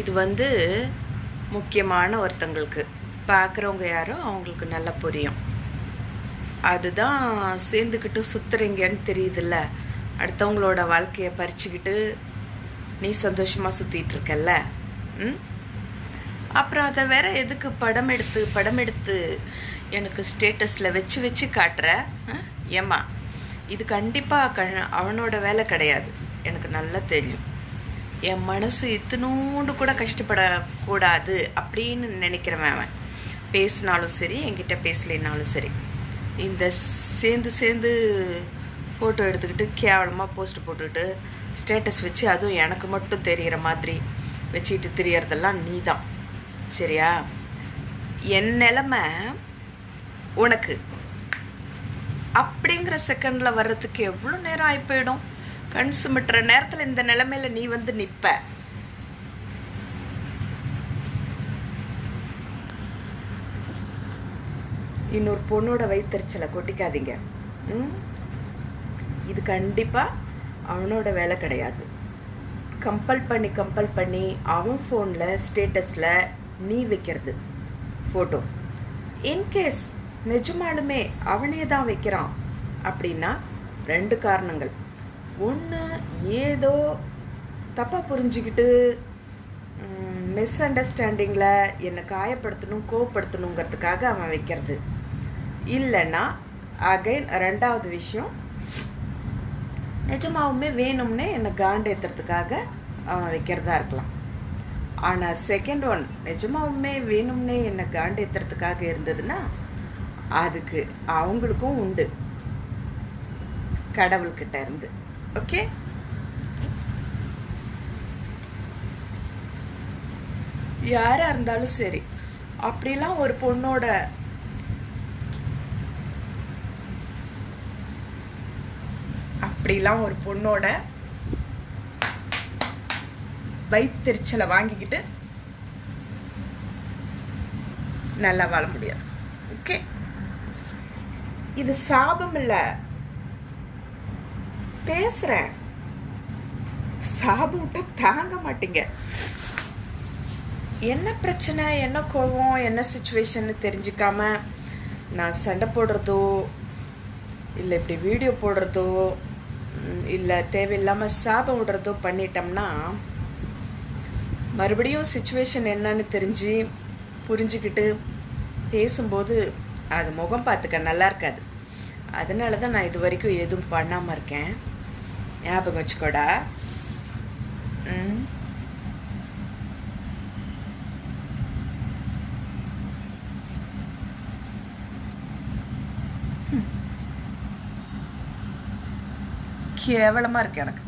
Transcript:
இது முக்கியமான ஒருத்தங்களுக்கு பார்க்குறவங்க யாரும் அவங்களுக்கு நல்லா புரியும். அதுதான் சேர்ந்துக்கிட்டு சுற்றுறீங்கன்னு தெரியுதுல்ல. அடுத்தவங்களோட வாழ்க்கையை பறிச்சுக்கிட்டு நீ சந்தோஷமாக சுற்றிட்டுருக்கல்ல. அப்புறம் அதை வேற எதுக்கு படம் எடுத்து எனக்கு ஸ்டேட்டஸில் வச்சு காட்டுற? ஏம்மா, இது கண்டிப்பாக அவனோட வேலை கிடையாது. எனக்கு நல்லா தெரியும். என் மனசு இத்தினூண்டு கூட கஷ்டப்படக்கூடாது அப்படின்னு நினைக்கிறவன் அவன். பேசினாலும் சரி, என்கிட்ட பேசலைனாலும் சரி, இந்த சேர்ந்து ஃபோட்டோ எடுத்துக்கிட்டு கேவலமாக போஸ்ட் போட்டுக்கிட்டு ஸ்டேட்டஸ் வச்சு அதுவும் எனக்கு மட்டும் தெரிகிற மாதிரி வச்சுக்கிட்டு தெரியறதெல்லாம் நீ தான். சரியா? என் நிலைமை உனக்கு அப்படிங்கிற செகண்டில் வர்றதுக்கு எவ்வளோ நேரம் ஆகி போயிடும். கண் சுமிட்டுற நேரத்தில் இந்த நிலைமையில நீ நிற்ப. இன்னொரு பொண்ணோட வயிற்றுச்சலை கொட்டிக்காதீங்க. இது கண்டிப்பாக அவனோட வேலை கிடையாது. கம்பல் பண்ணி அவன் ஃபோனில் ஸ்டேட்டஸில் நீ வைக்கிறது ஃபோட்டோ. இன்கேஸ் நிஜமாலுமே அவனே தான் வைக்கிறான் அப்படின்னா 2 காரணங்கள். ஒன்று, ஏதோ தப்பாக புரிஞ்சுக்கிட்டு மிஸ் அண்டர்ஸ்டாண்டிங்கில் என்னை காயப்படுத்தணும் கோவப்படுத்தணுங்கிறதுக்காக அவன் வைக்கிறது. இல்லைன்னா அகைன் 2வது விஷயம், நிஜமாவுமே வேணும்னே என்னை காண்டேற்றுறதுக்காக அவன் வைக்கிறதா இருக்கலாம். ஆனால் செகண்ட் ஒன், நிஜமாவுமே வேணும்னே என்னை காண்டேற்றுறதுக்காக இருந்ததுன்னா அதுக்கு அவங்களுக்கும் உண்டு கடவுள்கிட்ட இருந்து. ஓகே? யாராக இருந்தாலும் சரி, அப்படிலாம் ஒரு பொண்ணோட வயிற்றெரிச்சலை வாங்கிக்கிட்டு நல்லா வாழ முடியாது. ஓகே? இது சாபம் இல்லை, பேசுறேன். சாபம் விட்டா தாங்க மாட்டீங்க. என்ன பிரச்சனை, என்ன கோவம், என்ன சிச்சுவேஷன் தெரிஞ்சுக்காம நான் சண்டை போடுறதோ இல்லை இப்படி வீடியோ போடுறதோ இல்லை தேவையில்லாமல் சாபம் விடுறதோ பண்ணிட்டோம்னா மறுபடியும் சிச்சுவேஷன் என்னன்னு புரிஞ்சுக்கிட்டு பேசும்போது அது முகம் பார்த்துக்க நல்லா இருக்காது. அதனால தான் நான் இது வரைக்கும் எதுவும் பண்ணாமல் இருக்கேன். ஞாபகம் வச்சுக்கோடா. கேவலமாக இருக்கு எனக்கு.